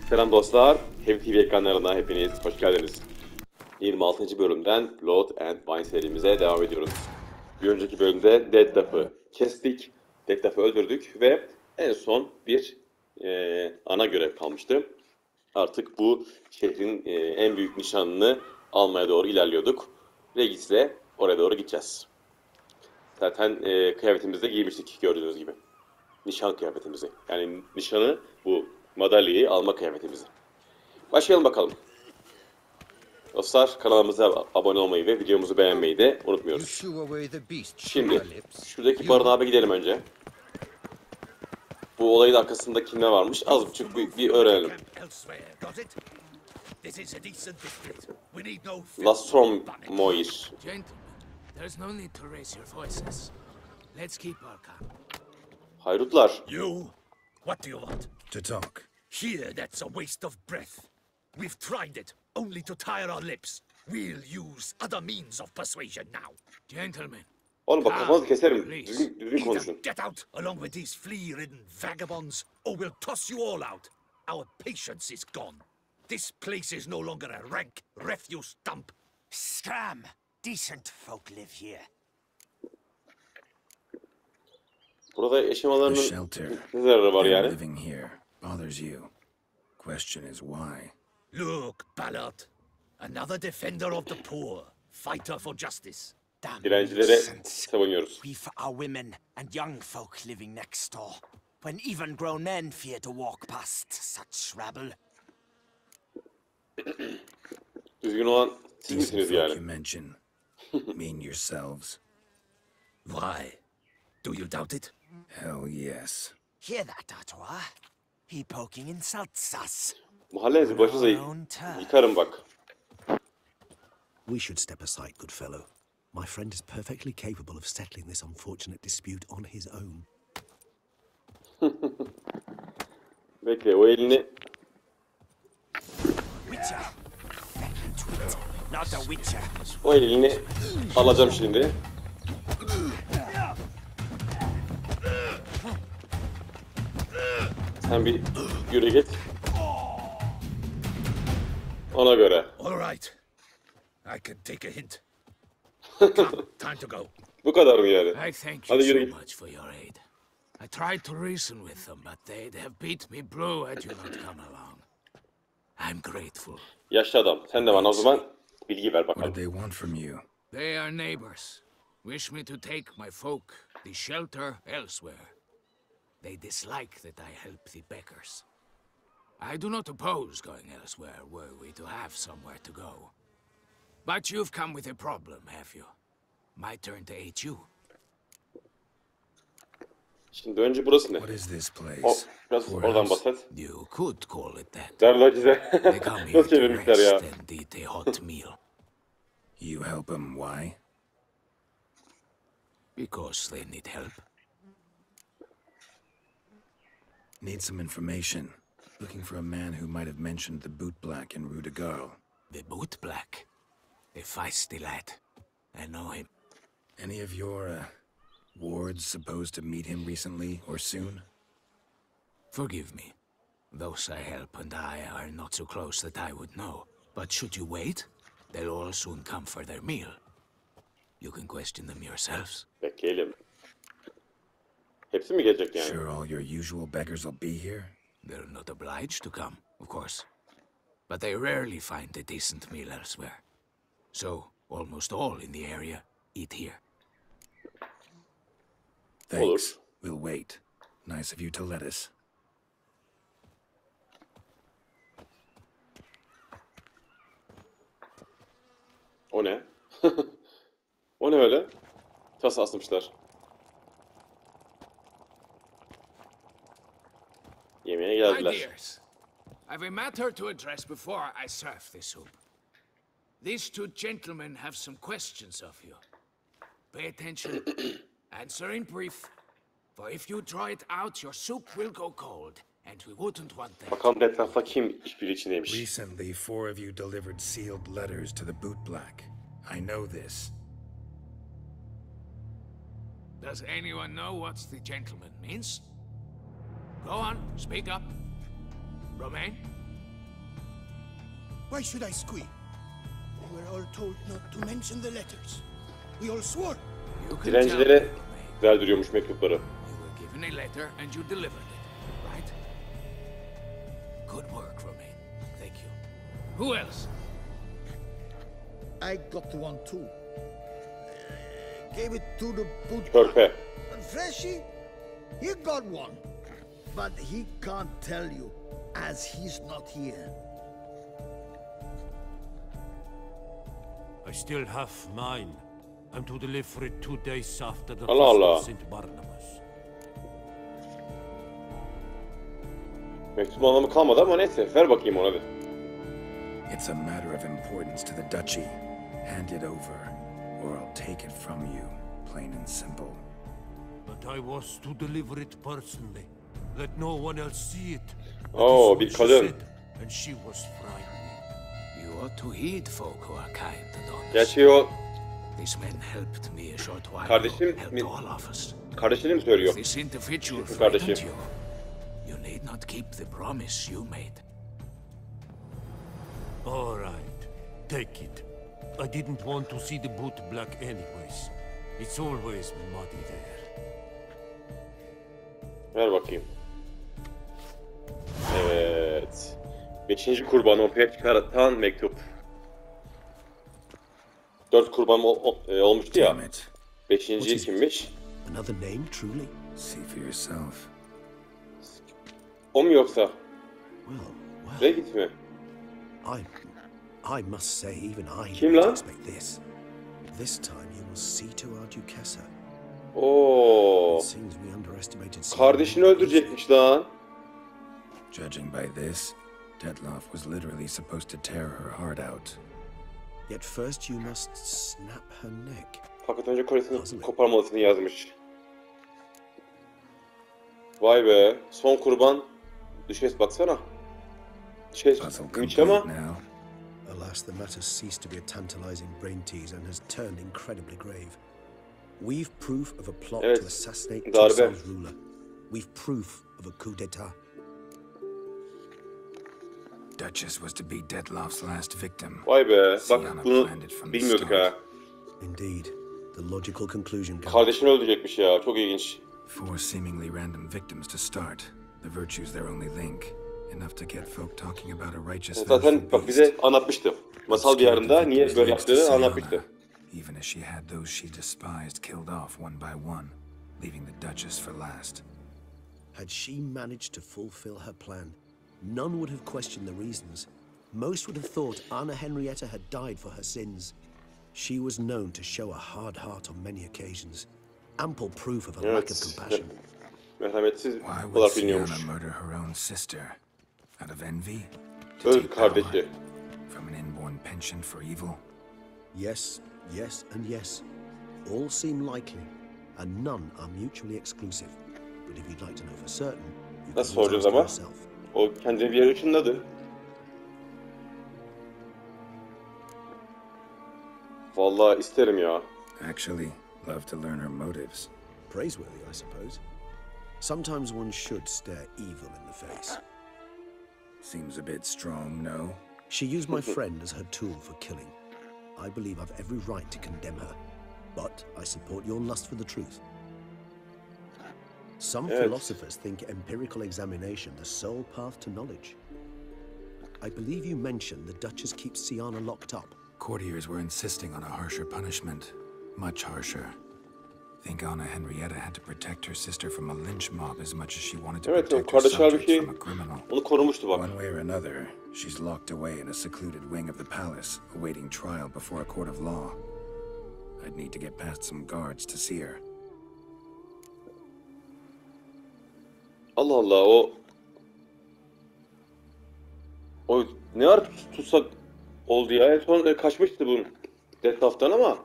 Selam dostlar, Hem TV ekranlarına hepiniz hoş geldiniz. 26. bölümden Blood and Wine serimize devam ediyoruz. Bir önceki bölümde Dettaf'ı kestik, Dettaf'ı öldürdük ve en son bir ana görev kalmıştı. Artık bu şehrin en büyük nişanını almaya doğru ilerliyorduk. Regis'le oraya doğru gideceğiz. Zaten kıyafetimizi de giymiştik gördüğünüz gibi. Nişan kıyafetimizi. Yani nişanı bu madalyayı alma kıyafetimizi. Başlayalım bakalım. Dostlar kanalımıza abone olmayı ve videomuzu beğenmeyi de unutmuyoruz. Şimdi şuradaki barınağa bir gidelim önce. Bu olayın arkasında kimler varmış az buçuk bir öğrenelim. Lastrom Moir. Hayrutlar. You? What do you want? To talk. Here, that's a waste of breath. We've tried it, only to tire our lips. We'll use other means of persuasion now. Gentlemen. Oğlum bak kafanızı keserim. Düzgün konuşun. Get out along with these flea-ridden vagabonds, or we'll toss you all out. Our patience is gone. This place is no longer a rank refuse dump. Scram! Decent folk live here. Burada yaşamalarının ne zararı var yani? Living here bothers you. Question is why. Look, Ballard. Another defender of the poor. Fighter for justice. Dilencilere savunuyoruz. We for our women and young folk living next door. When even grown men fear to walk past such rabble. Düzgün olan siz misiniz yani? You mention mean yourselves. Why? Do you doubt it? Hell yes. Hear that, Artois? He poking insults us. Mahallenizi başınıza yıkarım bak. We should step aside, good fellow. My friend is perfectly capable of settling this unfortunate dispute on his own. Bekle o elini... Witcher. Not a witcher. O elini alacağım şimdi. Sen bir yürü git. Ona göre. All right. I can take a hint. Come, time to go. Bu kadar mı yani? I thank Hadi you yürü so git. much for your aid. I tried to reason with them, but they have beat me blue had you not come along. I'm grateful. Yaşlı adam. Sen de bana o zaman bilgi ver What did bakalım. they want from you? They are neighbors. Wish me to take my folk the shelter elsewhere. They dislike that I help the beggars. I do not oppose going elsewhere were we to have somewhere to go. But you've come with a problem, have you? My turn to aid you. Şimdi önce burası ne? What is this place? O, biraz oradan bahset. You could call it that. Derler size. They come here Nasıl to çevirmişler ya? rest and eat a hot meal. You help them, why? Because they need help. Need some information. Looking for a man who might have mentioned the boot black in Rue de Garl. The boot black. A feisty lad. I know him. Any of your, wards supposed to meet him recently or soon? Forgive me. Those I help and I are not so close that I would know. But should you wait, they'll all soon come for their meal. You can question them yourselves. Bekleyelim. Hepsi mi gelecek yani? Sure all your usual beggars will be here? They're not obliged to come, of course. But they rarely find a decent meal elsewhere. So, almost all in the area eat here. Thanks. We'll wait. Nice of you to let us. O ne? O ne öyle? Tas asmışlar. Yemeğe My geldiler. dears, I've a matter to address before I serve the soup. These two gentlemen have some questions of you. Pay attention. Answer in brief. For if you draw it out, your soup will go cold. and we wouldn't want that. Bakalım etrafta kim işbirliği içindeymiş. Recently, 4 of you delivered sealed letters to the bootblack. I know this. Does anyone know what the gentleman means? Go on, speak up. Romain? Why should I squeal? We were all told not to mention the letters. We all swore. You can tell me, Dilencilere Romain. verdiriyormuş mektupları. You were given a letter and you delivered it, right? Good work, Romain. Thank you. Who else? I got one too. Gave it to the boot. Körpe. Freshie, he got one. But he can't tell you, as he's not here. I still have mine. I'm to deliver it 2 days after the Allah Feast Allah. of St. Barnabas. Mektubun anlamı kalmadı ama neyse. Ver bakayım ona bir. It's a matter of importance to the duchy. Hand it over, or I'll take it from you, plain and simple. But I was to deliver it personally. Let no one else see it. Oo, That bir is what she kadın. said, and she was frightening. You ought to heed folk who are kind and honest. Gerçi o These men helped me a short while Kardeşim ago, mi? helped all of us. Kardeşini mi söylüyor? If this individual Kardeşim. frightened you, you need not keep the promise you made. All right, take it. I didn't want to see the boot black anyways. It's always muddy there. Ver bakayım. Evet. 5. kurbanı ortaya çıkartan mektup. 4 kurban olmuştu ya. Damn it. 5. kimmiş? Another name, truly? See for yourself. O mu yoksa? Well, Reddit mi? I must say, even I Kim didn't lan? expect this. This time you will see to our duchessa. Oo. It seems we underestimated. Kardeşini öldürecekmiş lan. Judging by this, Detloff was literally supposed to tear her heart out. Yet first you must snap her neck. Fakat önce kolyesini koparmalısını yazmış. Vay be. Son kurban. Düşes baksana. Düşes Puzzle gitmiş complete ama. now. Alas, the matter ceased to be a tantalizing brain tease and has turned incredibly grave. We've proof of a plot Evet, to assassinate darbe. Toussaint's ruler. We've proof of a coup d'etat. Duchess was to be Detloff's last victim. Vay be. Bak SYANNA bunu planned it from the bilmiyorduk start. ha. Indeed, the logical conclusion. Garalt. Kardeşini öldürecekmiş ya. Çok ilginç. 4 seemingly random victims to start. The virtue's their only link. Enough to get folk talking about a righteous Zaten vengeful bak bize beast. anlatmıştı. Masal diyarında niye böyle yaptığını anlatmıştı. Even as she had those she despised killed off one by one, leaving the Duchess for last. Had she managed to fulfill her plan, none would have questioned the reasons. Most would have thought Anna Henrietta had died for her sins. She was known to show a hard heart on many occasions. Ample proof of a lack of Evet. compassion. Merhametsiz Why would olarak biliniyormuş. SYANNA murder her own sister? Out of envy? To Öz take power kardeşi. from an inborn penchant for evil? Yes, yes, and yes. All seem likely, and none are mutually exclusive. But if you'd like to know for certain, you Nasıl can always soracağız ask ama? yourself. O kendini bir yere ışınladı. Vallahi isterim ya. Actually, love to learn her motives. Praiseworthy, I suppose. Sometimes one should stare evil in the face. Seems a bit strong, no? She used my friend as her tool for killing. I believe I've every right to condemn her, but I support your lust for the truth. Some Yes. philosophers think empirical examination the sole path to knowledge. I believe you mentioned the Duchess keeps SYANNA locked up. Courtiers were insisting on a harsher punishment. Much harsher. Think Anna Henrietta had to protect her sister from a lynch mob as much as she wanted to Evet, o protect her kardeşi subjects halbuki from a criminal. onu korumuştu bak. One way or another, she's locked away in a secluded wing of the palace, awaiting trial before a court of law. I'd need to get past some guards to see her. Allah Allah o ne ara tutsak oldu ya. En son kaçmıştı bu Detloff'tan ama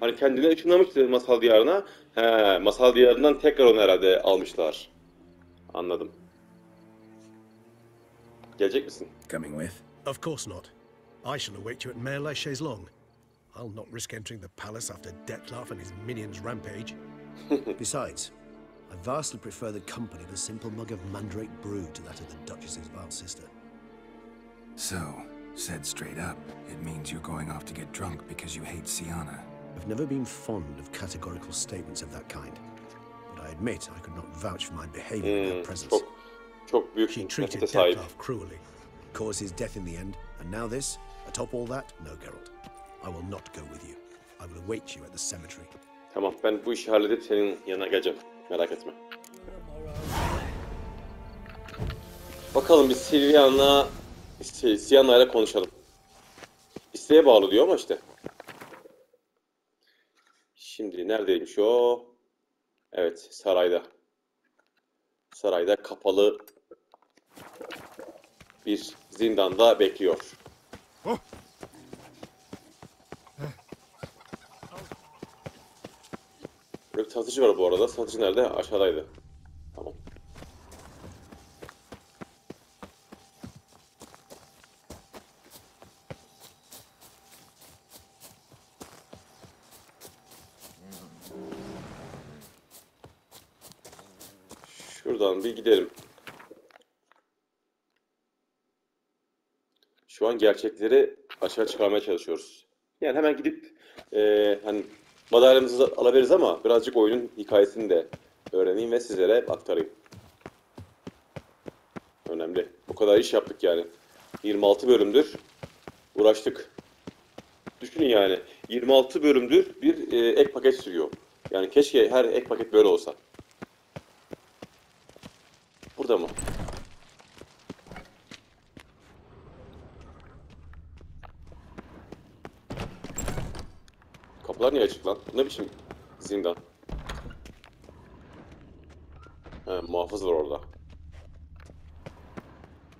hani kendini ışınlamıştı masal diyarına. He, masal diyarından tekrar onu herhalde almışlar. Anladım. Gelecek misin? Coming with? Of course not. I shall await you at Mare la Chaise-Longue. I'll not risk entering the palace after Dettlaff and his minions rampage. Besides, I vastly prefer the company of a simple mug of mandrake brew to that of the Duchess's vile sister. So, said straight up, it means you're going off to get drunk because you hate SYANNA. I've never been fond of categorical statements of that kind, but I admit I could not vouch for my behavior in her presence. Çok büyük She treated nefrete sahip. Dettlaff cruelly, caused his death in the end, and now this, atop all that, no, Geralt. I will not go with you. I will await you at the cemetery. Tamam, ben bu işi halledip senin yanına geleceğim. Merak etme. Bakalım biz SYANNA ile konuşalım. İsteğe bağlı diyor ama işte. Şimdi neredeymiş o? Evet, sarayda. Sarayda kapalı bir zindanda bekliyor. Burada bir satıcı var bu arada. Satıcı nerede? Aşağıdaydı. Tamam. Şuradan bir gidelim. Şu an gerçekleri açığa çıkarmaya çalışıyoruz. Yani hemen gidip hani madalyamızı alabiliriz ama birazcık oyunun hikayesini de öğreneyim ve sizlere aktarayım. Önemli. Bu kadar iş yaptık yani. 26 bölümdür uğraştık. Düşünün yani. 26 bölümdür bir ek paket sürüyor. Yani keşke her ek paket böyle olsa. Burada mı? Kapılar niye açık lan? Bu ne biçim zindan? He, muhafız var orada.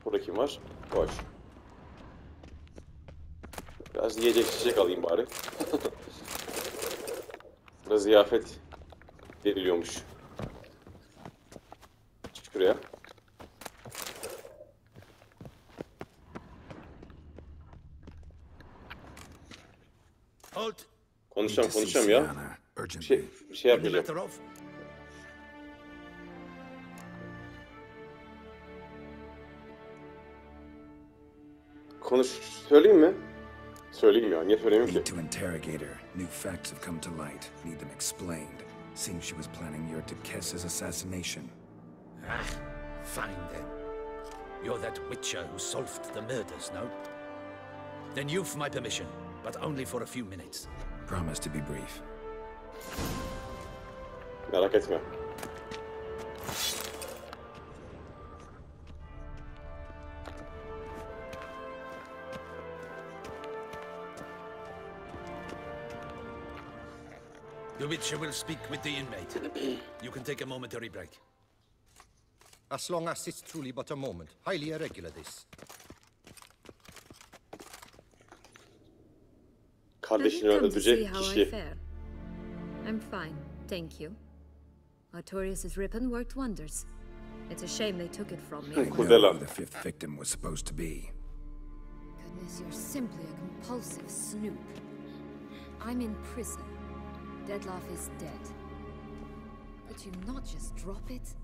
Burada kim var? Koş. Biraz yiyecek içecek alayım bari. Biraz ziyafet veriliyormuş. Çık şuraya. Halt! Konuşacağım ya. Bir şey In the yapmayacağım. matter of. Söyleyeyim mi? Söyleyeyim ya. Niye söyleyeyim Need ki? to interrogate her. New facts have come to light. Need them explained. Seems she was planning your Duchess's assassination. Ah, fine then. You're that witcher who solved the murders, no? Then you've my permission, but only for a few minutes. Promise to be brief. Merak etme. The witcher will speak with the inmate. You can take a momentary break. As long as it's truly but a moment. Highly irregular, this. Kardeşini Have you come to see öldürecek how I kişi. fare? I'm fine, thank you. Artorias' ribbon worked wonders. It's a shame they took it from me. I Good know luck. who the fifth victim was supposed to be. Goodness, you're simply a compulsive snoop. I'm in prison. Dettlaff is dead. Could you not just drop it?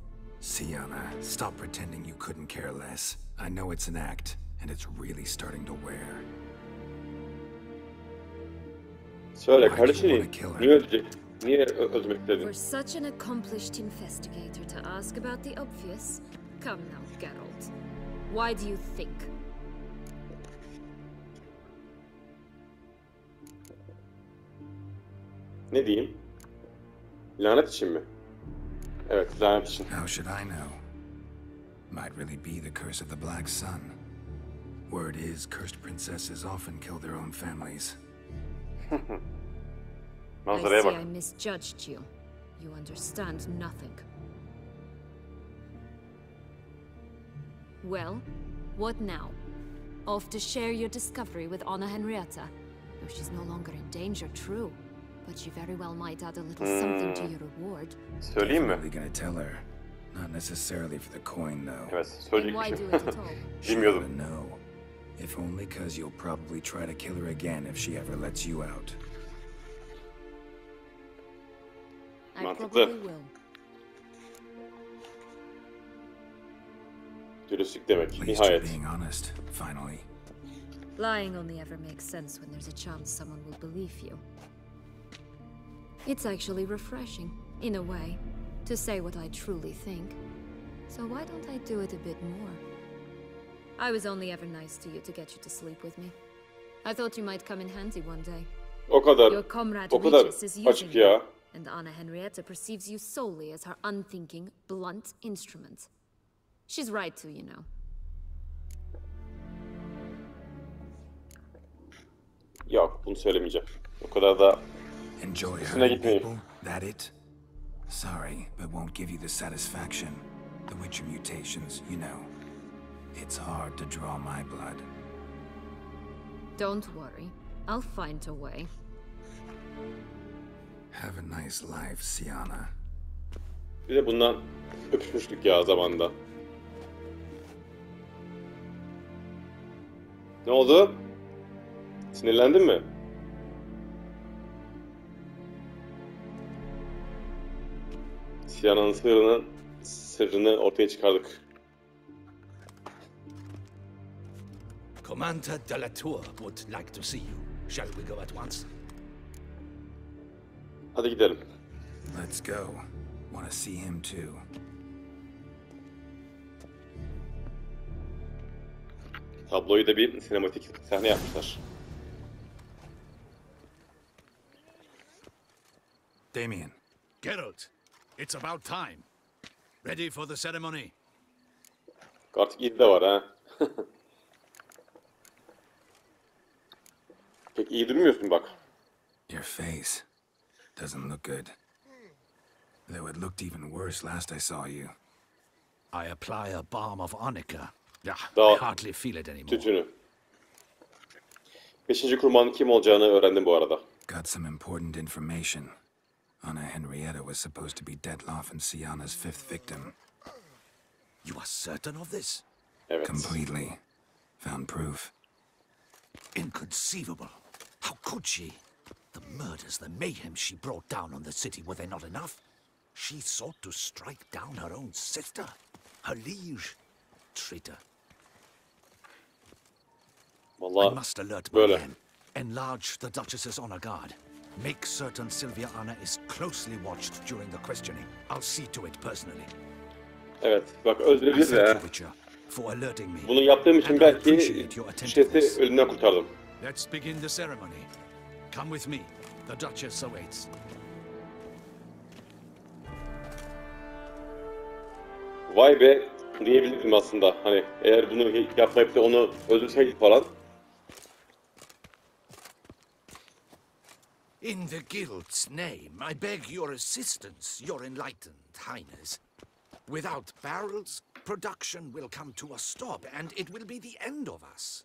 SYANNA, stop pretending you couldn't care less. I know it's an act, and it's really starting to wear. Söyle Why do you kardeşini wanna kill her? niye öldürecek? Niye öldürmek For istedin? such an accomplished investigator to ask about the obvious? Come now, Geralt. Why do you think? Ne diyeyim? Lanet için mi? Evet, lanet için. How should I know? Might really be the curse of the Black Sun. Word is, cursed princesses often kill their own families. I Manzaraya see bak. I misjudged you. You understand nothing. Well, what now? Off to share your discovery with Anna Henrietta? No, she's no longer in danger, true. But she very well might add a little something to your reward. Söyleyeyim mi? Really gonna tell her. Not necessarily for the coin, though. Evet, Then why do söyleyecekmişim. it at all? Bilmiyordum. Sure to know. If only because you'll probably try to kill her again if she ever lets you out. I Mantıklı. probably will. Dürüstlük demek. At least you're Nihayet. being honest, finally. Lying only ever makes sense when there's a chance someone will believe you. It's actually refreshing, in a way, to say what I truly think. So why don't I do it a bit more? I was only ever nice to you to get you to sleep with me. I thought you might come in handy one day. O kadar. Your comrade O kadar Regis is açık using ya. you, and Anna Henrietta perceives you solely as her unthinking, blunt instrument. She's right to, you know. Yok, bunu söylemeyeceğim. O kadar da Enjoy Üstüne hurting gitmeyin. people? That it? Sorry, but won't give you the satisfaction. The Witcher mutations, you know. It's hard to draw my blood. Don't worry. I'll find a way. Have a nice life, SYANNA. bir de bundan öpüşmüştük ya zamanında. Ne oldu? Sinirlendin mi? SYANNA'nın sırrını ortaya çıkardık. Commander de la Tour would like to see you. Shall we go at once? Hadi gidelim. Let's go. Want to see him too. Tabloyu da bir sinematik sahne yapmışlar. Damien. Geralt, it's about time. Ready for the ceremony? Artık iyi de var ha. Pek iyi durmuyorsun bak. Your face doesn't look good. Though it looked even worse last I saw you. I apply a balm of arnica. Yeah, I Daha hardly feel it anymore. tütünü. Beşinci kurbanın kim olacağını öğrendim bu arada. Got some important information. Anna Henrietta was supposed to be Detloff and SYANNA's fifth victim. You are certain of this? Evet. Completely. Found proof. Inconceivable. How could she? The murders, the mayhem she brought down on the city, were they not enough? She sought to strike down her own sister, her liege. Traitor. I Vallahi must alert my böyle. men. Enlarge the Duchess's honor guard. Make certain Sylvia Anna is closely watched during the questioning. I'll see to it personally. Evet. Bak I öldürebilir thank de. you, Witcher, for alerting me. Bunu yaptığım için And I belki appreciate your şişesi attentiveness. ölümden kurtardım. Let's begin the ceremony. Come with me. The Duchess awaits. Vay be diyebilirdim aslında. Hani eğer bunu yapmayıp da onu öldürseydik falan. In the Guild's name, I beg your assistance, your enlightened highness. Without barrels, production will come to a stop, and it will be the end of us.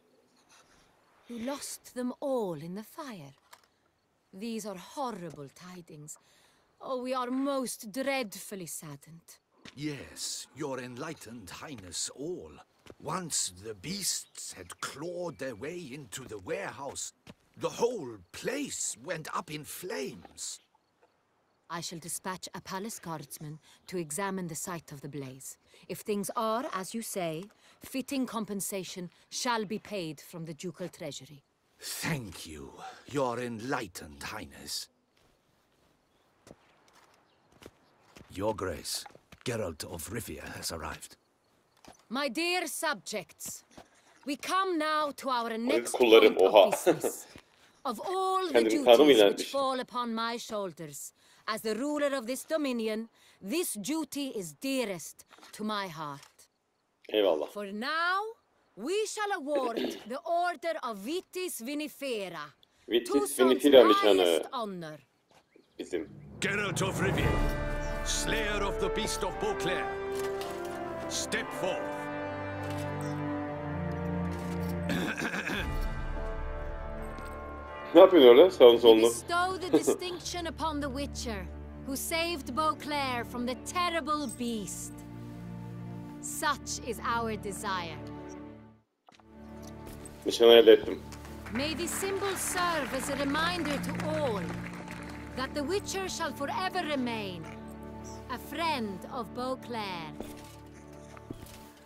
You lost them all in the fire. These are horrible tidings. Oh, we are most dreadfully saddened. Yes, your enlightened highness all. Once the beasts had clawed their way into the warehouse, the whole place went up in flames. I shall dispatch a palace guardsman to examine the site of the blaze. If things are, as you say, fitting compensation shall be paid from the ducal treasury. Thank you, your enlightened highness. Your Grace, Geralt of Rivia has arrived. My dear subjects, we come now to our next kullarım, point oha. of business. Of all the Kendimi tanrı mı duties ilan which etmiş? fall upon my shoulders, as the ruler of this dominion, this duty is dearest to my heart. Eyvallah. For now, we shall award the Order of Vitis Vinifera, Vitis Tuson's Vinifera nişanı highest honor. bizim. Geralt of Rivia, slayer of the beast of Beauclair, step forth. Ne yapıyorsun öyle sağını We solunu? bestow the distinction upon the Witcher, who saved Beauclair from the terrible beast. Such is our desire. Nişanı elde ettim. May the symbol serve as a reminder to all that the Witcher shall forever remain a friend of Beauclair.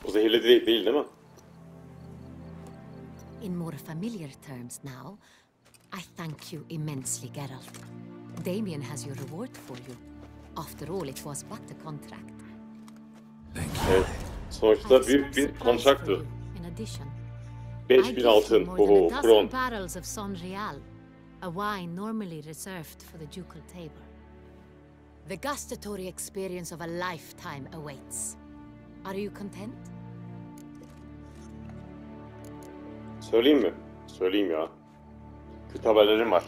O zehirli değil mi? In more familiar terms now, I thank you immensely, Geralt. Damien has your reward for you. After all, it was but a contract. Evet. Sonuçta büyük bir kontraktı. In addition, 5000 altın. Oho, kron. barrels of Sonreal, a wine normally reserved for the ducal table. The gustatory experience of a lifetime awaits. Are you content? Söyleyeyim mi? Söyleyeyim ya. Kötü haberlerim var.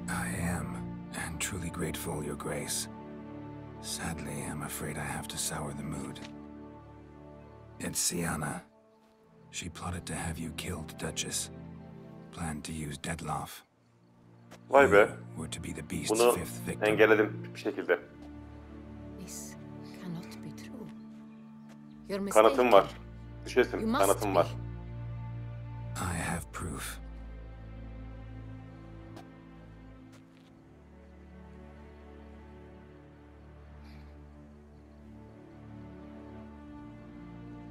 I am, and truly grateful, Your Grace. Sadly, I'm afraid I have to sour the mood. It's SYANNA. She plotted to have you killed, Duchess. Planned to use Dettlaff. Vay be. You were to be the beast's Bunu fifth victim. engelledim bir şekilde. This cannot be true. You're mistaken. Kanıtım var. You Düşesin, must kanıtım be. var. I have proof.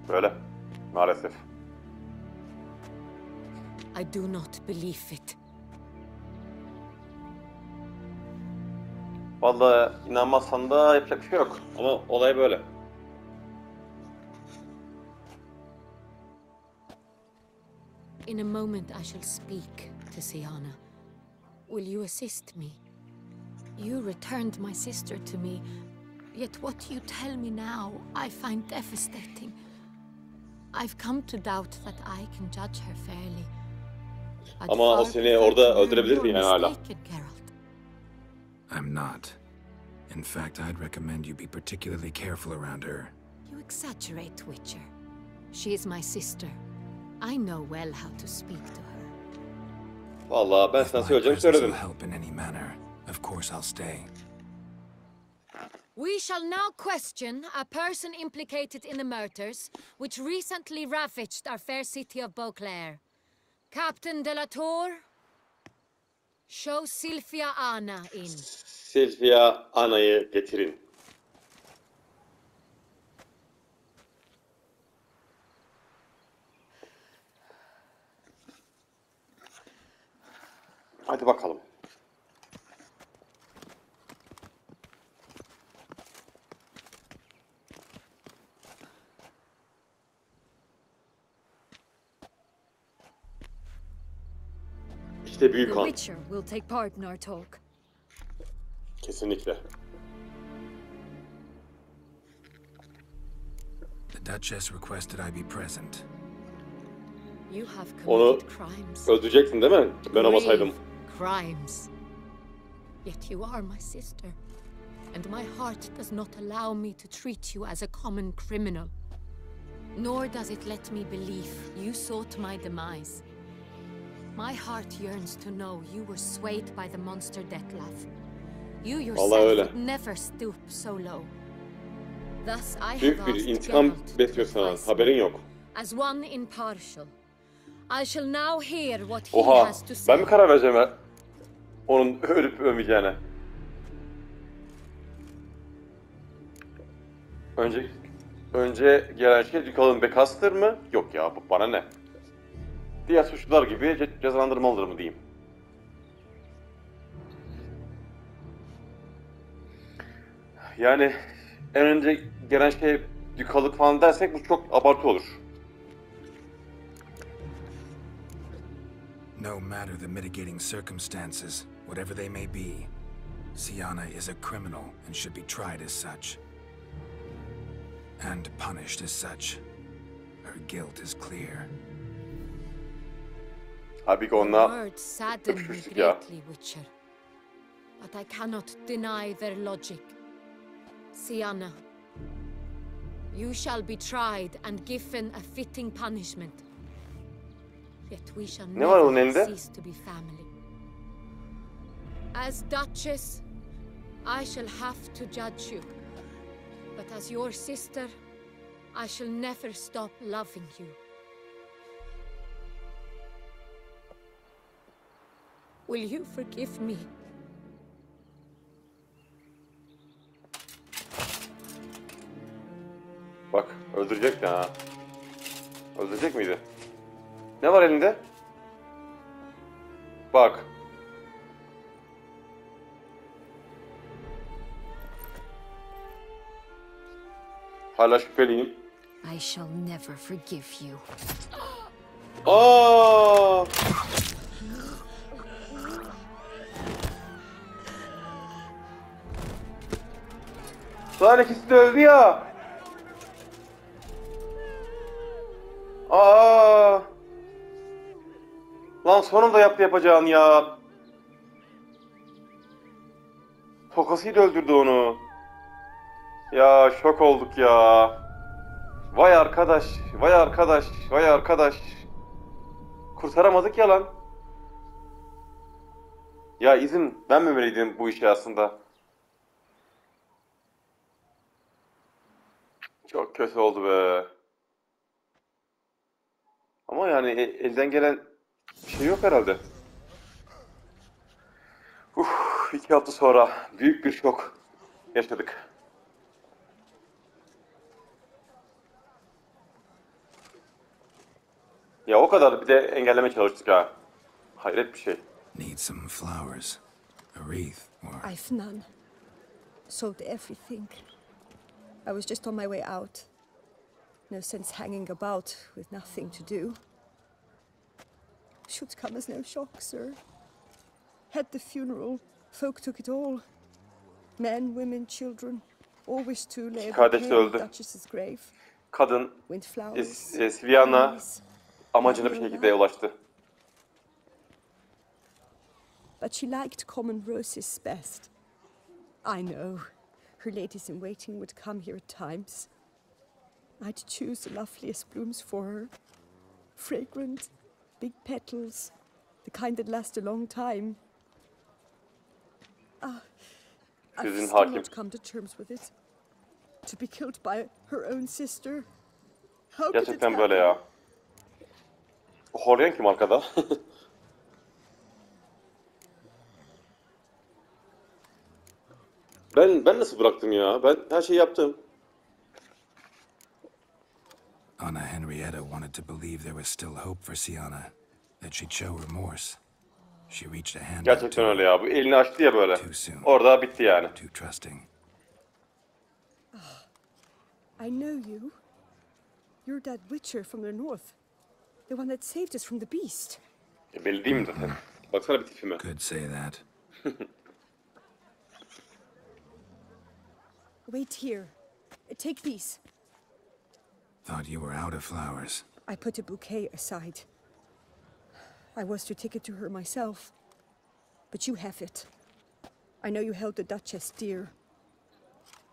Böyle. Maalesef. I do not believe it. Vallahi inanmazsan da yapacak bir şey yok. Ama olay böyle. In a moment I shall speak to SYANNA. Will you assist me? You returned my sister to me, yet what you tell me now I find devastating. I've come to doubt that I can judge her fairly. I'd Ama o far seni prefer orada to learn öldürebilir mi you're yani hala? mistaken, Geralt. I'm not. In fact, I'd recommend you be particularly careful around her. You exaggerate, Witcher. She is my sister. I know well how to speak to her. Vallahi ben If sana my söyleyeceğimi presence söyledim. will help in any manner, of course I'll stay. We shall now question a person implicated in the murders which recently ravaged our fair city of Beauclair. Captain de la Tour, show Sylvia Anna in. Sylvia Anna'yı getirin. Hadi bakalım. İşte büyük The an. Witcher will take part in our talk. Kesinlikle. The Duchess requested I be present. You have Onu committed crimes. öldüreceksin değil mi? Ben olmasaydım. Grave crimes. Yet you are my sister, and my heart does not allow me to treat you as a common criminal. Nor does it let me believe you sought my demise. My heart yearns to know you were swayed by the monster Dettlaff. You yourself Vallahi öyle. would never stoop so low. Thus I have Büyük bir asked intikam Geralt to besliyor sana. advise Haberin me. yok. As one impartial, I shall now hear what he Oha. has to say. Ben mi karar vereceğim ya? Onun ölüp ölmeyeceğine. Önce gelen şey Dukal'ın bekasıdır mı? Yok ya, bu bana ne? Diğer suçlular gibi cezalandırmalıdır mı diyeyim. Yani en önce gelen şey Dukal'lık falan dersek bu çok abartı olur. No matter the mitigating circumstances, whatever they may be, SYANNA is a criminal and should be tried as such. And punished as such. Her guilt is clear. Abi Your onunla words sadden me öpüşmüştük ya. greatly, Witcher. But I cannot deny their logic. SYANNA, you shall be tried and given a fitting punishment. Yet we shall Ne var onun never elinde? cease to be family. As Duchess, I shall have to judge you. But as your sister, I shall never stop loving you. Will you forgive me? Bak öldürecek de ha. Öldürecek miydi? Ne var elinde? Bak. Hala şüpheliyim. I shall never forgive you. Aa! Lan ikisi de öldü ya. Aa! Lan sonunda yaptı yapacağını ya. Tokasıyla öldürdü onu. Ya şok olduk ya. Vay arkadaş, vay arkadaş, vay arkadaş. Kurtaramadık ya lan. Ya izin vermemeliydim bu işe aslında. Çok kötü oldu be. Ama yani elden gelen bir şey yok herhalde. 2 hafta sonra büyük bir şok yaşadık. Ya o kadar bir de engelleme çalıştık ha. Hayret bir şey. Need some flowers. A wreath or... I've none. Sold everything. I was just on my way out. No sense hanging about with nothing to do. Should come as no shock, sir. Had the funeral. Folk took it all. Men, women, children. Always to lay a bouquet on the Duchess's grave. Kadın, Windflowers. SYANNA amacına bir şekilde ulaştı. But she liked common roses best. I know. Her ladies in waiting would come here at times. I'd choose the loveliest blooms for her. Fragrant, big petals, the kind that last a long time. I've still not come to terms with it. To be killed by her own sister. How could it Gerçekten böyle ya. Horlayan kim arkada? Ben nasıl bıraktım ya? Ben her şeyi yaptım. Anna Henrietta wanted to believe there was still hope for SYANNA, that she'd show remorse. She reached a hand. Gerçekten öyle ya. Bu elini açtı ya böyle. Orada bitti yani. Too trusting. I know you. You're that witcher from the north. The one that saved us from the beast. Belli değil mi zaten? Baksana bir tipime. Could say that. Wait here. Take these. Thought you were out of flowers. I put a bouquet aside. I was to take it to her myself. But you have it. I know you held the Duchess dear.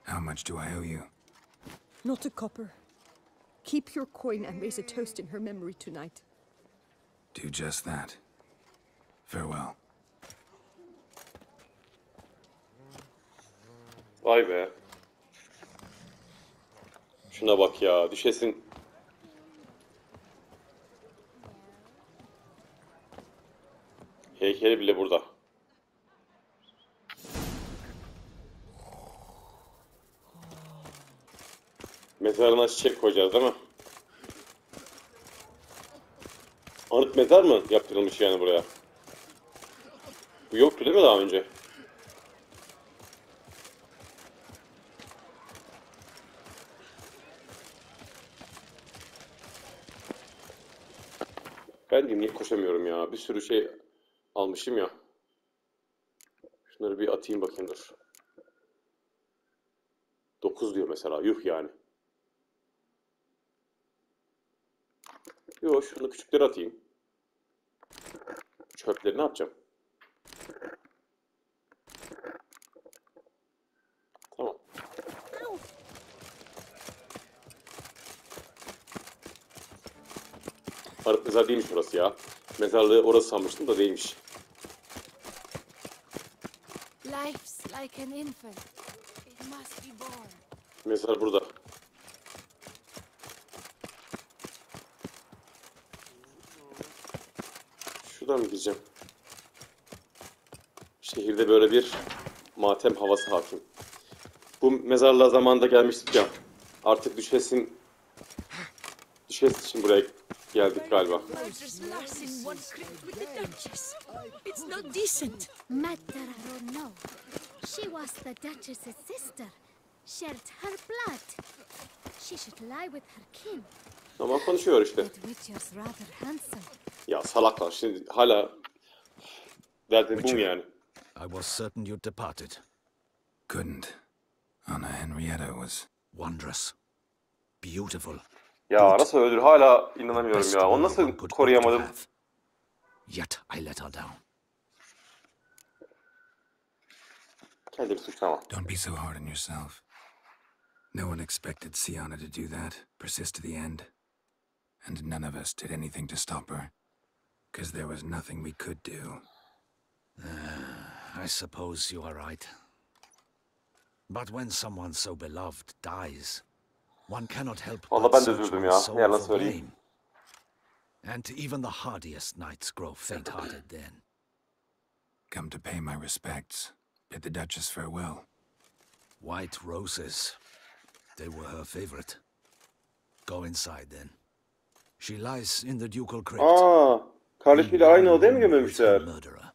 How much do I owe you? Not a copper. Keep your coin and raise a toast in her memory tonight. Do just that. Farewell. Vay be. Şuna bak ya. Düşesin. Heykeli bile burada. Mezarına çiçek koyacağız değil mi? Anıt mezar mı yaptırılmış yani buraya? Bu yoktu değil mi daha önce? Ben de niye koşamıyorum ya? Bir sürü şey almışım ya. Şunları bir atayım bakayım dur. 9 diyor mesela. Yuh yani. Yo şunu küçükleri atayım. Çöpleri ne yapacağım? Tamam. Harap mezar değilmiş burası ya. Mezarlığı orası sanmıştım da değilmiş. Life's like an infant. It must be born. Mezar burada. Şuradan mı gideceğim? Şehirde böyle bir matem havası hakim. Bu mezarlığa zamanında gelmiştik ya. Artık düşesin için buraya geldik galiba. It's not decent. Matter or no, she was the Duchess's sister, shared her blood. She should lie with her kin. Ama konuşuyor işte. That Witcher's rather handsome. Ya salaklar şimdi hala derdin bu mu yani? I was certain you'd departed. Couldn't. Anna Henrietta was... Wondrous. Beautiful. Ya nasıl öldür? Hala inanamıyorum Best ya. Onu woman nasıl one could koruyamadım? hope to have. Yet I let her down. Kendimi suçlama. Don't be so hard on yourself. No one expected SYANNA to do that, persist to the end. And none of us did anything to stop her. Because there was nothing we could do. I suppose you are right. But when someone so beloved dies, one cannot help Vallahi but ben de search üzüldüm one's ya. soul Yalan for söyleyeyim. blame. And even the hardiest knights grow faint-hearted then. Come to pay my respects. Bid the Duchess farewell. White roses. They were her favorite. Go inside then. She lies in the ducal crypt. Kardeşiyle aynı odaya mı With her gömülmüşler? murderer,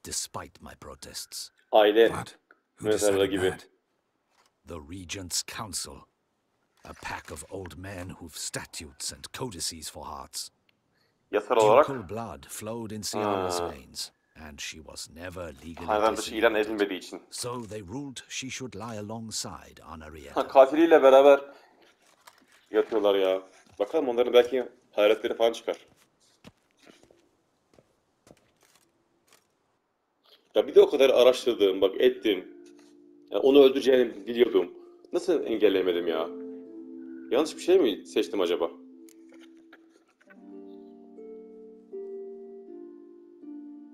despite my protests. Aile What? Who mezarlığı decided gibi. that? The Regent's Council. A pack of old men who've statutes and codices for hearts. Yasal olarak Ducal blood flowed in SYANNA's veins, and she was never legally hayvan dışı ilan designated. edilmediği için. So they ruled she should lie alongside Henrietta. Katiliyle beraber yatıyorlar ya. Bakalım onların belki hayretleri falan çıkar. Ya bir de o kadar araştırdım, bak ettim. Yani onu öldüreceğini biliyordum. Nasıl engelleyemedim ya? Yanlış bir şey mi seçtim acaba?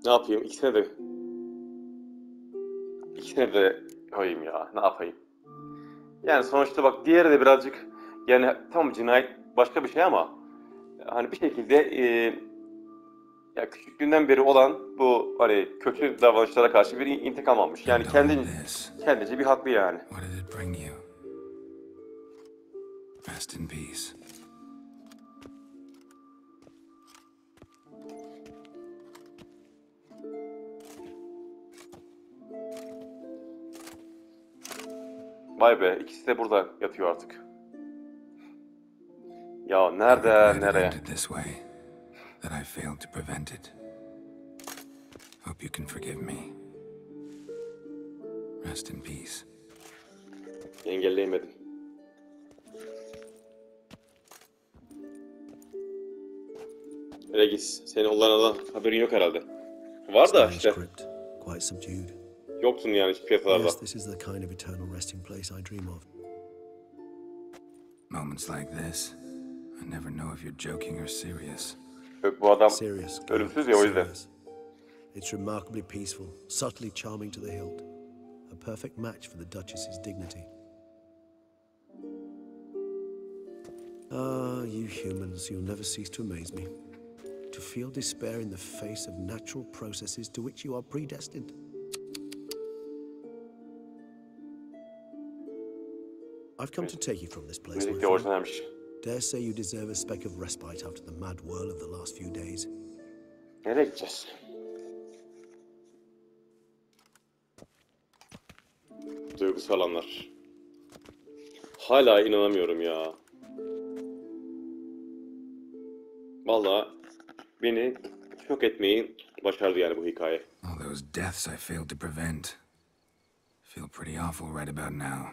Ne yapayım? İkisine de koyayım ya. Ne yapayım? Yani sonuçta bak diğeri de birazcık yani tamam cinayet başka bir şey ama hani bir şekilde ya küçüklüğünden beri olan bu hani kötü davranışlara karşı bir intikam almış. Yani kendince bir haklı yani. What did it bring you? Rest in peace. Vay be, ikisi de burada yatıyor artık. Ya nerede, nereye? This way, that I failed to prevent it. Hope you can forgive me. Rest in peace. Engelleyemedim. Regis, senin olanlardan haberin yok herhalde. Var da işte. Quite subdued. Yoktun yani hiç piyasalarda. Yes, this is the kind of eternal resting place I dream of. Moments like this, I never know if you're joking or serious. Yok bu adam Serious. ölümsüz ya o yüzden. Serious. It's remarkably peaceful, subtly charming to the hilt. A perfect match for the Duchess's dignity. Ah, you humans, you'll never cease to amaze me. To feel despair in the face of natural processes to which you are predestined. I've come to take you from this place, my Müzik de friend. orijinalmiş. Dare say you deserve a speck of respite after the mad whirl of the last few days. Nereye gideceğiz? Duygusal anlar. Hala inanamıyorum ya. Vallahi beni şok etmeyi başardı yani bu hikaye. All those deaths I failed to prevent. Feel pretty awful right about now.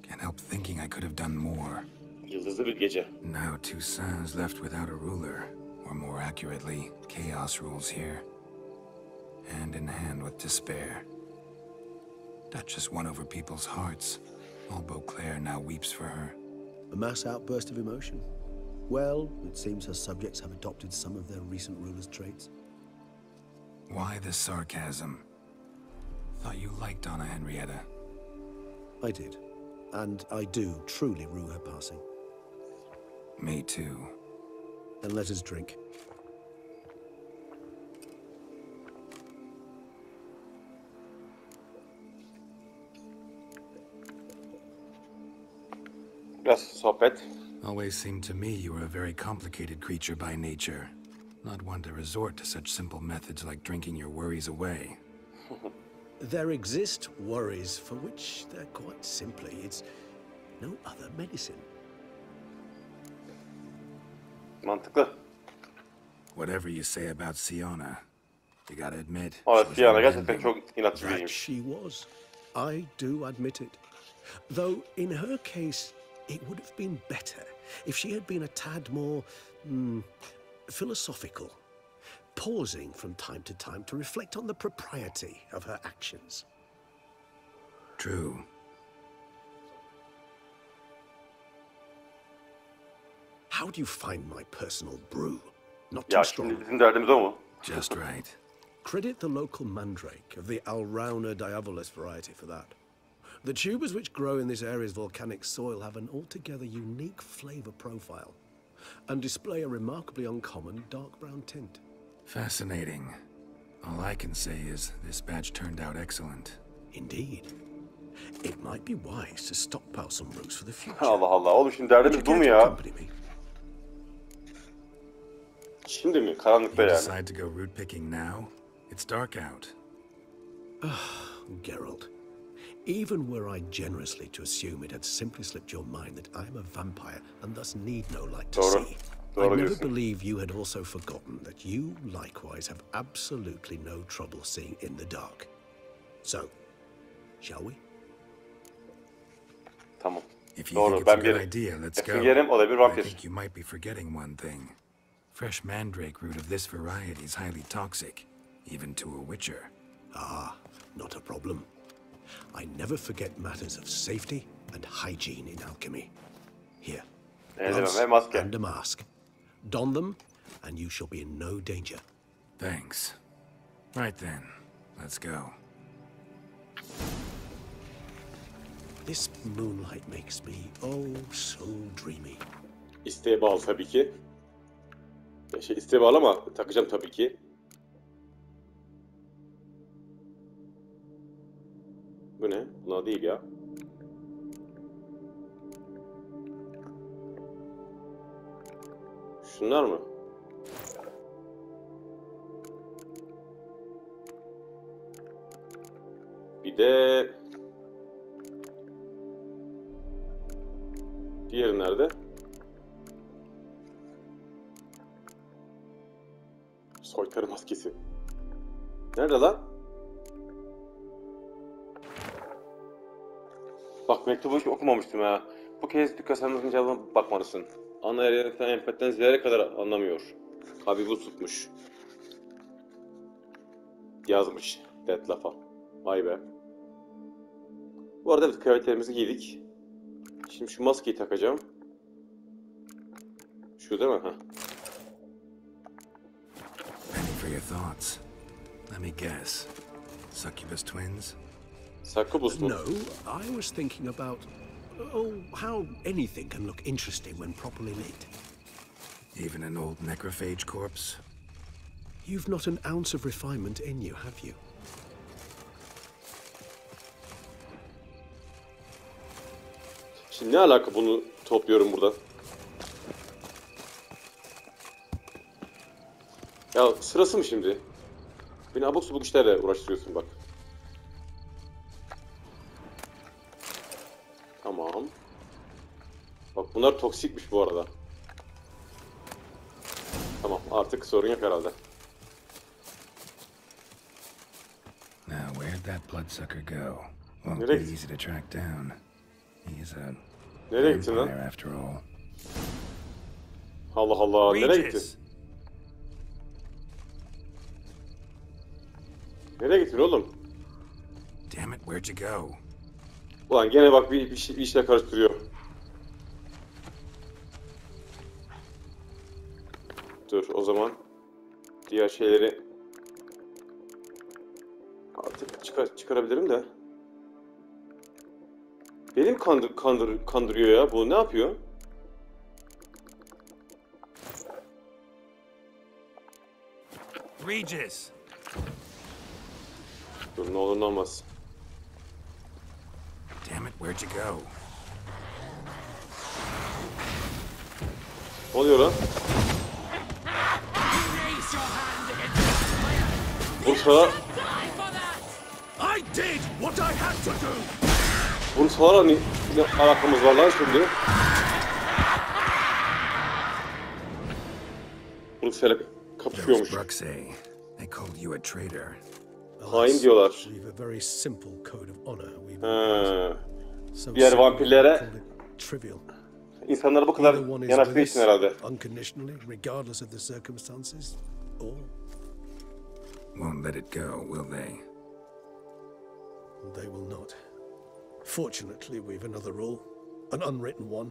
Can't help thinking I could have done more. Yıldızlı bir gece. Now Toussaint's left without a ruler, or more accurately, chaos rules here. Hand in hand with despair. Duchess won over people's hearts. All Beauclair now weeps for her. A mass outburst of emotion. Well, it seems her subjects have adopted some of their recent ruler's traits. Why the sarcasm? Thought you liked Anna Henrietta. I did. And I do truly rue her passing. Me too. Then let us drink. Biraz sohbet. Always seemed to me you were a very complicated creature by nature. Not one to resort to such simple methods like drinking your worries away. There exist worries for which they're quite simply, it's no other medicine. Mantıklı. Whatever you say about SYANNA, you gotta admit. Evet, SYANNA gerçekten çok inatçı That biriymiş. she was. I do admit it. Though in her case, it would have been better if she had been a tad more philosophical, pausing from time to time to reflect on the propriety of her actions. True. How do you find my personal brew? Not Ya too strong. şimdi bizim derdimiz o mu? Just right. Credit the local mandrake of the Alrauna diabolus variety for that. The tubers which grow in this area's volcanic soil have an altogether unique flavor profile and display a remarkably uncommon dark brown tint. Fascinating. All I can say is this batch turned out excellent. Indeed. It might be wise to stockpile some roots for the future. Allah Allah. Oğlum şimdi derdimiz bu mu ya? Şimdi mi? Karanlıkta You yani. decide to go root picking now? It's dark out. Geralt, even were I generously to assume it had simply slipped your mind that I am a vampire and thus need no light to Doğru. see, Doğru I never diyorsun. believe you had also forgotten that you likewise have absolutely no trouble seeing in the dark. So, shall we? Tamam. If you Doğru. think it's a Ben good bir idea, let's go. efengerim, o da bir I vampir. think you might be forgetting one thing. Fresh mandrake root of this variety is highly toxic, even to a witcher. Ah, not a problem. I never forget matters of safety and hygiene in alchemy. Here, gloves ve maske. and a mask. Don them, and you shall be in no danger. Thanks. Right then, let's go. This moonlight makes me oh so dreamy. İsteğe bağlı tabii ki. İsteğe bağlı ama takacağım tabii ki. Bu ne? Buna değil ya. Şunlar mı? Bir de... Diğeri nerede? Soytarı maskesi. Nerede lan? Bak mektubu hiç okumamıştım ha. Bu kez dükkan sanatının cevabına bakmalısın. Ana eriyetten empetten zilere kadar anlamıyor. Abi bu tutmuş. Yazmış. Dead lafa. Vay be. Bu arada evet, kıyafetlerimizi giydik. Şimdi şu maskeyi takacağım. Şu değil mi? Heh. Ready for your thoughts. Let me guess. Succubus twins? Succubus mu? No, I was thinking about how anything can look interesting when properly lit. Even an old necrophage corpse? You've not an ounce of refinement in you, have you? Şimdi ne alaka bunu topluyorum burada? Ya sırası mı şimdi? Beni abuk subuk işlerle uğraştırıyorsun bak. Tamam. Bak bunlar toksikmiş bu arada. Tamam artık sorun yok herhalde. Now, where'd that bloodsucker go? Won't Nereye be gitti? easy to track down. He's a Nereye gittin lan? vampire after all. Allah Allah nereye gitti? Nereye gittin oğlum? Damn it, where'd you go? Ulan gene bak bir işle karıştırıyor. Dur o zaman diğer şeyleri artık çıkarabilirim de. Benim kandırıyor ya. Bu ne yapıyor? Regis. Dur ne olur ne olmaz. Damn it, where'd you go? Ne oluyor lan? Bursa. Bursa'la ne alakamız var lan şimdi? Bursa'yla kapışıyormuş. Hain diyorlar. Diğer vampirlere insanlara bu kadar yanaştığı için herhalde. Won't let it go, will they? They will not. Fortunately, we've another rule, an unwritten one,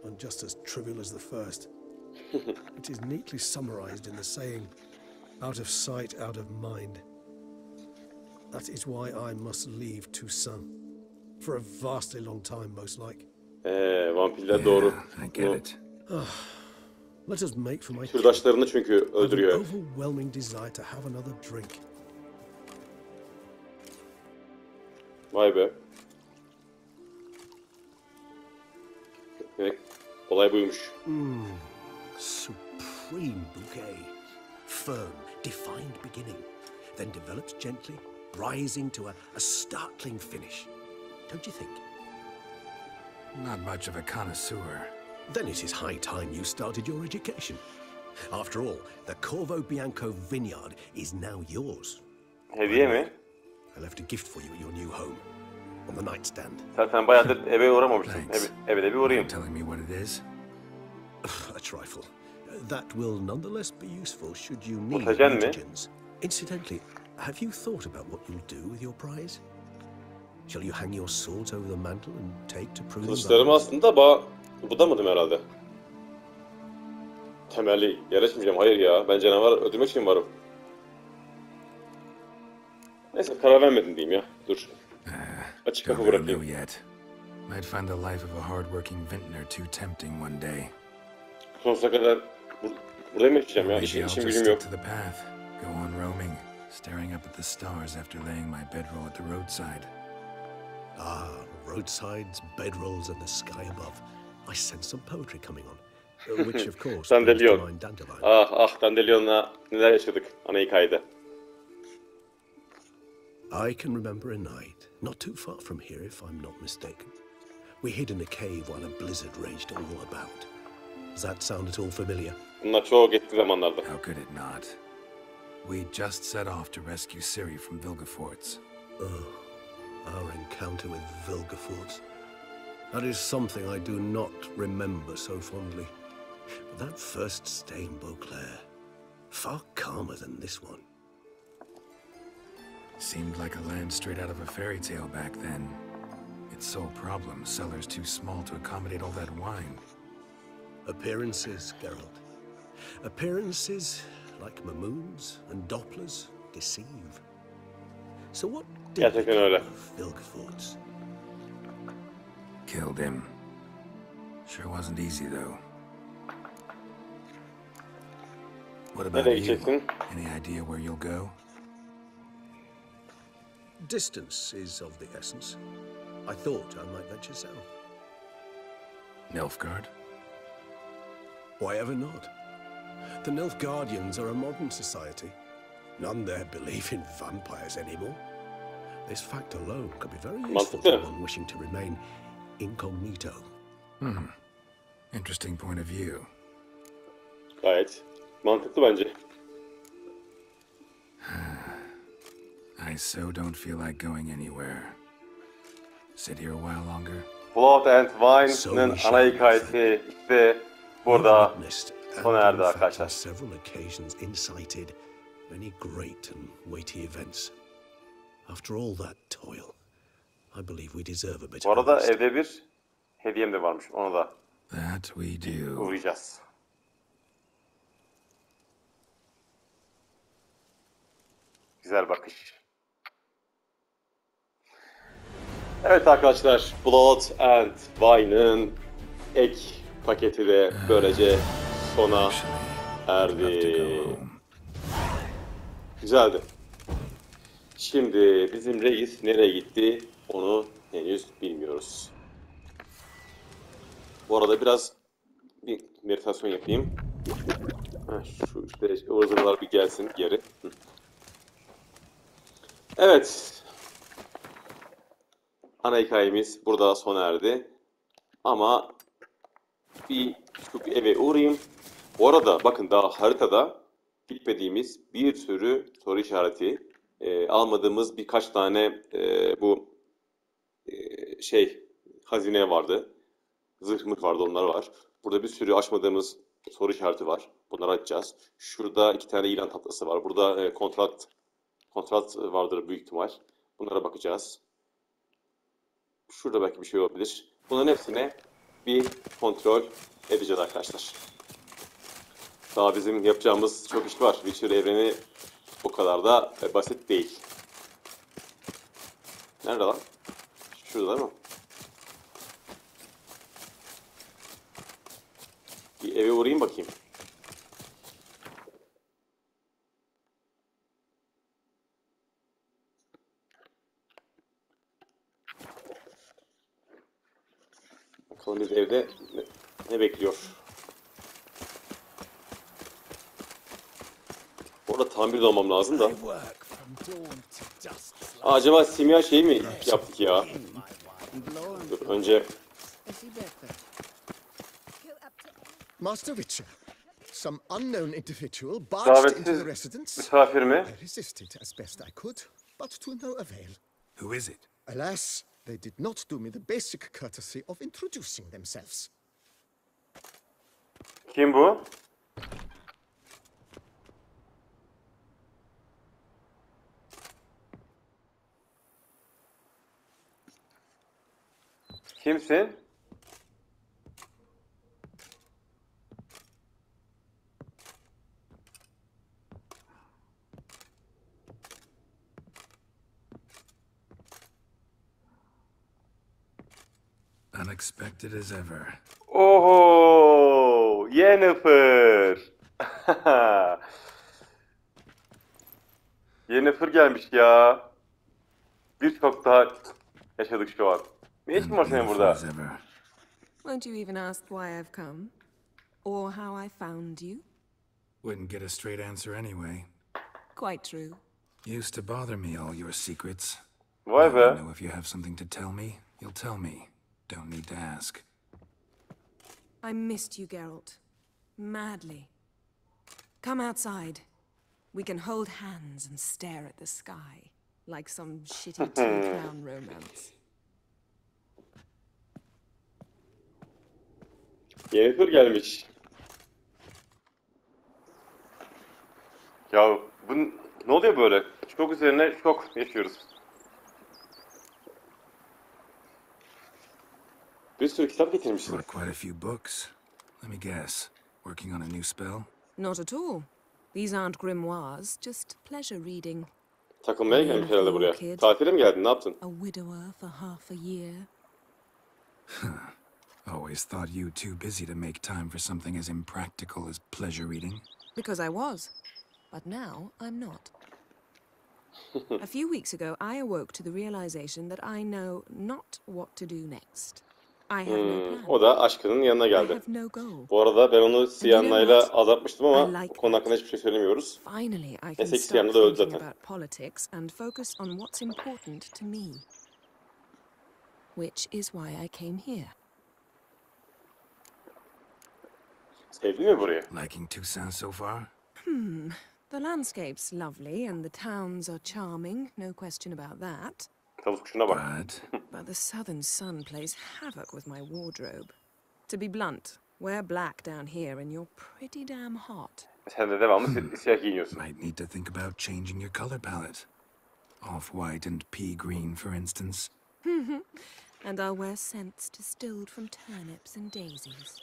and just as trivial as the first. It is neatly summarized in the saying, out of sight, out of mind. That is why I must leave Toussaint. For a vastly long time, most like. Vampirler doğru. I get it. Let us make for my Türdaşlarını çünkü öldürüyor. An overwhelming desire to have another drink. Vay be. Demek olay buymuş. Supreme bouquet. Firm, defined beginning. Then develops gently, rising to a startling finish. Don't you think? Not much of a connoisseur. Then it is high time you started your education. After all, the Corvo Bianco vineyard is now yours. Hediye mi? I left a gift for you at your new home. On the nightstand. Sen bayağıdır eve uğramamışsın. Eve de bir uğrayayım. Telling me what it is? A trifle. That will nonetheless be useful should you need mutagens. Incidentally, have you thought about what you'll do with your prize? Shall you hang your swords over the mantle and take to proving? Kılıçlarımı aslında budamadım herhalde. Temelli yarışmayacağım. Hayır ya. Ben canavar öldürmek için varım. Neyse karar vermedim diyeyim ya. Dur. Açık kapı bırakayım. Might find the life of a hard-working vintner too tempting one day. Sonsuza kadar burada mı yaşayacağım ya? İşim gücüm yok. Go on roaming, staring up at the stars after laying my bedroll at the roadside. Ah, roadsides, bedrolls, and the sky above. I sense some poetry coming on. Which of course Dandelion. Dandelion'la neler yaşadık ana hikayede. I can remember a night, not too far from here if I'm not mistaken. We hid in a cave while a blizzard raged all about. Does that sound at all familiar? Bunlar çok eski zamanlarda. How could it not? We just set off to rescue Ciri from Vilgefortz. Our encounter with Vilgefortz. That is something I do not remember so fondly. But that first stay in Beauclair, far calmer than this one. Seemed like a land straight out of a fairy tale back then. Its sole problem, cellars too small to accommodate all that wine. Appearances, Geralt. Appearances, like mamoons and dopplers, deceive. So what did Vilgefortz? Killed him. Sure wasn't easy though. What about you? Any idea where you'll go? Distance is of the essence. I thought I might venture south. Nilfgaard? Why ever not? The Nilfgaardians are a modern society. None there believe in vampires anymore. This fact alone could be very useful to one wishing to remain incognito. Interesting point of view. Gayet mantıklı bence. I so don't feel like going anywhere. Sit here a while longer. Blood and Wine'ın ana hikayesi işte burada sona erdi arkadaşlar. Several occasions incited many great and weighty events. After all that toil, I believe we deserve a bit. Bu arada evde bir hediyem de varmış. Onu da uğrayacağız. Güzel bakış. Evet arkadaşlar, Blood and Wine'ın ek paketi de böylece sona erdi. Güzeldi. Şimdi bizim reis nereye gitti onu henüz bilmiyoruz. Bu arada biraz bir meditasyon yapayım. Şu işte ıvır zıvırlar bir gelsin geri. Evet. Ana hikayemiz burada sona erdi. Ama şu bir eve uğrayayım. Bu arada bakın daha haritada gitmediğimiz bir sürü soru işareti, almadığımız birkaç tane bu hazine vardı. Zırh mırh vardı, onlar var. Burada bir sürü açmadığımız soru işareti var. Bunları açacağız. Şurada 2 tane ilan tahtası var. Burada kontrat vardır büyük ihtimal. Bunlara bakacağız. Şurada belki bir şey olabilir. Bunların hepsine bir kontrol edeceğiz arkadaşlar. Daha bizim yapacağımız çok iş var. Bir sürü evreni o kadar da basit değil. Nerede lan? Şurada değil mi? Bir eve uğrayayım bakayım. Bakalım biz evde ne bekliyor? Orada tam bir olmam lazım da. Acaba simya şey mi yaptık ya? Dur, önce... Master Witcher, some unknown individual barged into the residence. Misafir mi? I resisted as best I could, but to no avail. Who is it? Alas, they did not do me the basic courtesy of introducing themselves. Kim bu? Kimsin? Unexpected as ever. Oho! Yennefer! Yennefer gelmiş ya. Birçok daha yaşadık şu an. Ne işin var senin burada? Won't you even ask why I've come? Or how I found you? Wouldn't get a straight answer anyway. Quite true. Used to bother me, all your secrets. Vay be. I know if you have something to tell me, you'll tell me. Don't need to ask. I missed you, Geralt. Madly. Come outside. We can hold hands and stare at the sky. Like some shitty two-crown romance. Yennefer gelmiş. Ya bu ne oluyor böyle? Çok üzerine çok yaşıyoruz. Bir sürü kitap getirmişsin. Brought quite a few books. Let me guess. Working on a new spell? Not at all. These aren't grimoires, just pleasure reading. Takılmaya gelmiş herhalde buraya. Tatile mi geldin? Ne yaptın? A widower for half a year. Always thought you too busy to make time for something as impractical as pleasure reading. Because I was. But now I'm not. A few weeks ago, I awoke to the realization that I know not what to do next. I have no plan. O da aşkının yanına geldi. I have no goal. Bu arada ben onu SYANNA'yla azaltmıştım ama like bu konu hakkında hiçbir şey söylemiyoruz. Finally, I can Neyse stop SYANNA da öldü thinking zaten. about politics and focus on what's important to me. Which is why I came here. Sevdin mi burayı? Liking Toussaint so far? The landscape's lovely and the towns are charming, no question about that. Tavus kuşuna bak. But the southern sun plays havoc with my wardrobe. To be blunt, wear black down here and you're pretty damn hot. Sen de devamlı siyah giyiniyorsun. Might need to think about changing your color palette. Off-white and pea green, for instance. And I'll wear scents distilled from turnips and daisies.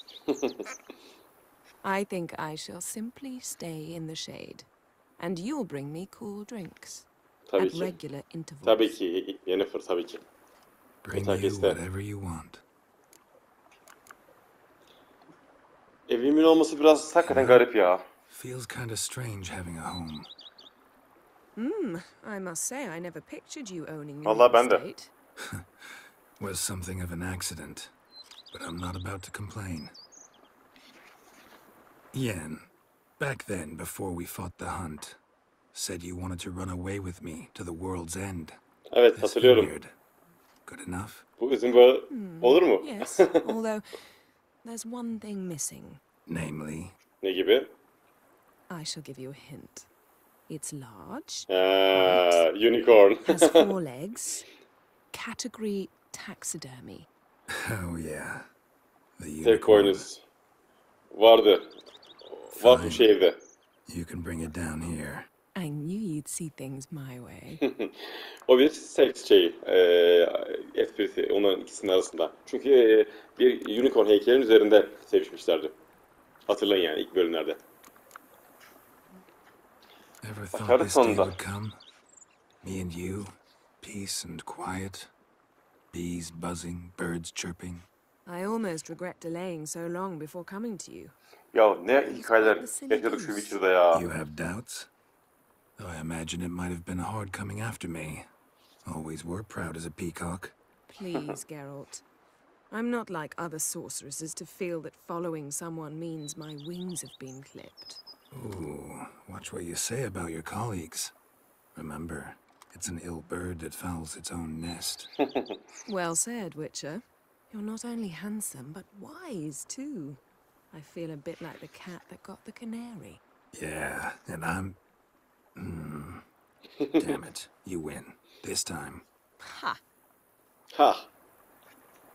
I think I shall simply stay in the shade. And you'll bring me cool drinks. Tabii at ki. regular intervals. Tabii ki Yennefer, tabii ki. Bring you whatever you want. Evimin olması biraz hakikaten garip ya. Feels kind of strange having a home. I must say I never pictured you owning Vallahi your ben de. estate. Was something of an accident, but I'm not about to complain. Yen, back then, before we fought the hunt, said you wanted to run away with me to the world's end. Evet, hatırlıyorum. Good enough? Bu üzüm bağı olur mu? Yes, although there's one thing missing. Namely? Ne gibi? I shall give you a hint. It's large. Unicorn. Has 4 legs. Category taxidermy. Oh yeah. The unicorn. Tek boynuz. Vardı. Var bu şehirde. You can bring it down here. I knew you'd see things my way. O bir seks şeyi. Esprisi onların ikisinin arasında. Çünkü bir unicorn heykelin üzerinde sevişmişlerdi. Hatırlayın yani ilk bölümlerde. Ever thought this day would come? Me and you, peace and quiet. Bees buzzing, birds chirping. I almost regret delaying so long before coming to you. Ya ne hikayeler yaşadık şu Witcher'da ya. You have doubts? Though I imagine it might have been hard coming after me. Always were proud as a peacock. Please, Geralt. I'm not like other sorceresses to feel that following someone means my wings have been clipped. Ooh, watch what you say about your colleagues. Remember, it's an ill bird that fouls its own nest. Well said, Witcher. You're not only handsome, but wise, too. I feel a bit like the cat that got the canary. Yeah, and I'm... Damn it, you win. This time. Ha! Ha!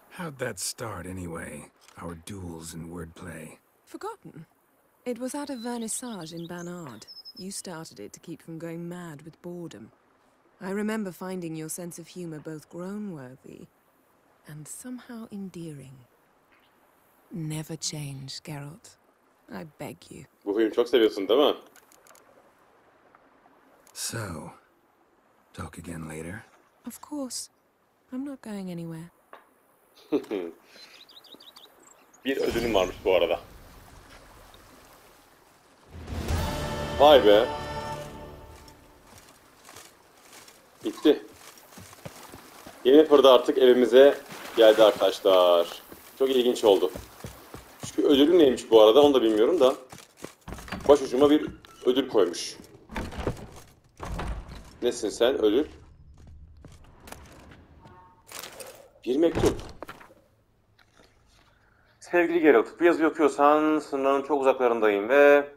How'd that start, anyway? Our duels and wordplay. Forgotten. It was at a vernissage in Banard. You started it to keep from going mad with boredom. I remember finding your sense of humor both groan-worthy and somehow endearing. Never change, Geralt. I beg you. Bu filmi çok seviyorsun değil mi? So, talk again later? Of course. I'm not going anywhere. Bir ödülüm varmış bu arada. Vay be. Bitti. Yeni fırda artık evimize geldi arkadaşlar. Çok ilginç oldu. Şu ödülüm neymiş bu arada onu da bilmiyorum da. Başucuma bir ödül koymuş. Nesin sen ödül? Bir mektup. Sevgili Geralt, bu yazıyı okuyorsan sınırların çok uzaklarındayım ve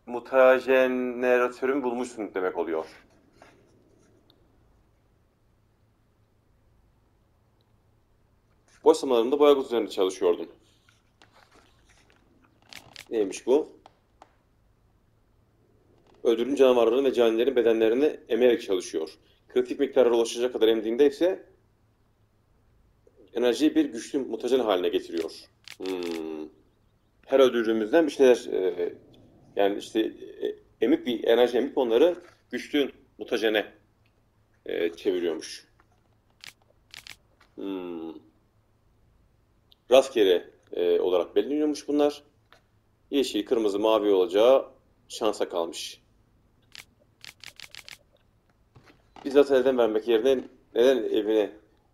mutajeneratörümü bulmuşsun demek oluyor. Boş zamanlarımda boyagut üzerinde çalışıyordum. Neymiş bu? Ödülün canavarların ve canilerin bedenlerini emerek çalışıyor. Kritik miktarlara ulaşacak kadar emdiğinde ise enerjiyi bir güçlü mutajen haline getiriyor. Her öldürdüğümüzden bir şeyler yani işte emip bir enerji emip onları güçlü mutajene çeviriyormuş. Rastgele olarak belirleniyormuş bunlar. Yeşil, kırmızı, mavi olacağı şansa kalmış. Bizzat elden vermek yerine neden evine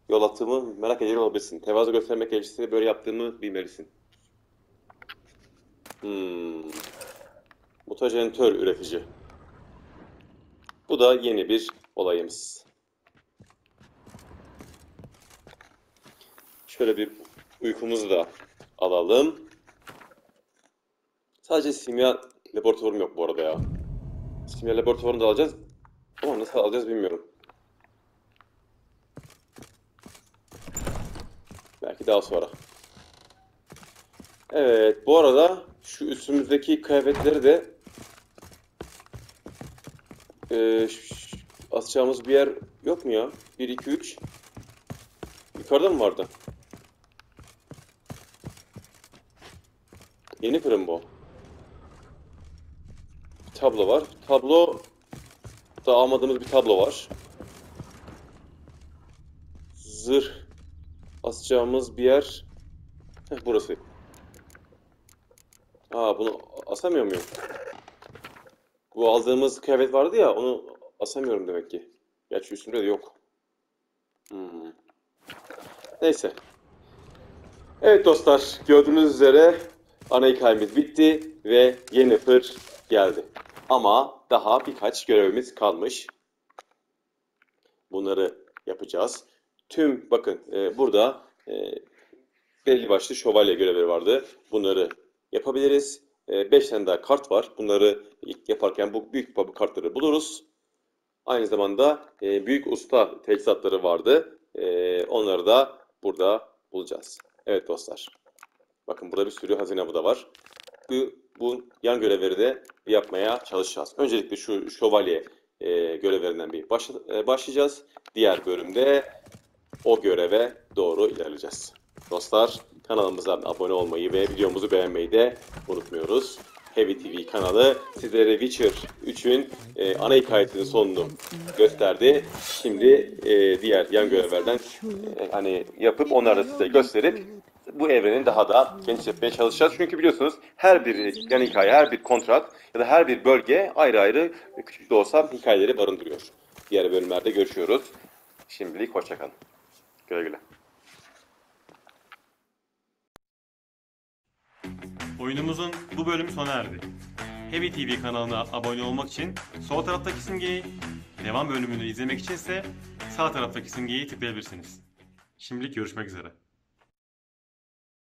yol attığımı merak ediyor olabilirsin. Tevazu göstermek elçisi böyle yaptığımı bilmelisin. Mutajenitör üretici. Bu da yeni bir olayımız. Şöyle bir uykumuzu da alalım. Sadece simya laboratuvarım yok bu arada ya. Simya laboratuvarını da alacağız. Ama nasıl alacağız bilmiyorum. Belki daha sonra. Evet, bu arada şu üstümüzdeki kıyafetleri de asacağımız bir yer yok mu ya? 1, 2, 3. Yukarıda mı vardı? Yeni fırın bu. Tablo var. Tablo da almadığımız bir tablo var. Zırh asacağımız bir yer. Burası. Bunu asamıyor muyum? Bu aldığımız kıyafet vardı ya, onu asamıyorum demek ki. Gerçi üstümde de yok. Neyse. Evet dostlar, gördüğünüz üzere ana hikayemiz bitti ve yeni fır geldi. Ama daha birkaç görevimiz kalmış. Bunları yapacağız. Bakın burada belli başlı şövalye görevleri vardı. Bunları yapabiliriz. 5 tane daha kart var. Bunları yaparken bu büyük kartları buluruz. Aynı zamanda büyük usta teçhizatları vardı. Onları da burada bulacağız. Evet dostlar. Bakın burada bir sürü hazine avı da var. Bu yan görevleri de yapmaya çalışacağız. Öncelikle şu şövalye görevlerinden bir başlayacağız. Diğer bölümde o göreve doğru ilerleyeceğiz. Dostlar, kanalımıza abone olmayı ve videomuzu beğenmeyi de unutmuyoruz. Heavy TV kanalı sizlere Witcher 3'ün ana hikayesinin sonunu gösterdi. Şimdi diğer yan görevlerden hani yapıp onları da size gösterip bu evrenin daha da genişletmeye çalışacağız. Çünkü biliyorsunuz her bir yan hikaye, her bir kontrat ya da her bir bölge ayrı ayrı küçük de olsa hikayeleri barındırıyor. Diğer bölümlerde görüşüyoruz. Şimdilik hoşça kalın. Güle güle. Oyunumuzun bu bölümü sona erdi. Heavy TV kanalına abone olmak için sol taraftaki simgeyi, devam bölümünü izlemek için ise sağ taraftaki simgeyi tıklayabilirsiniz. Şimdilik görüşmek üzere.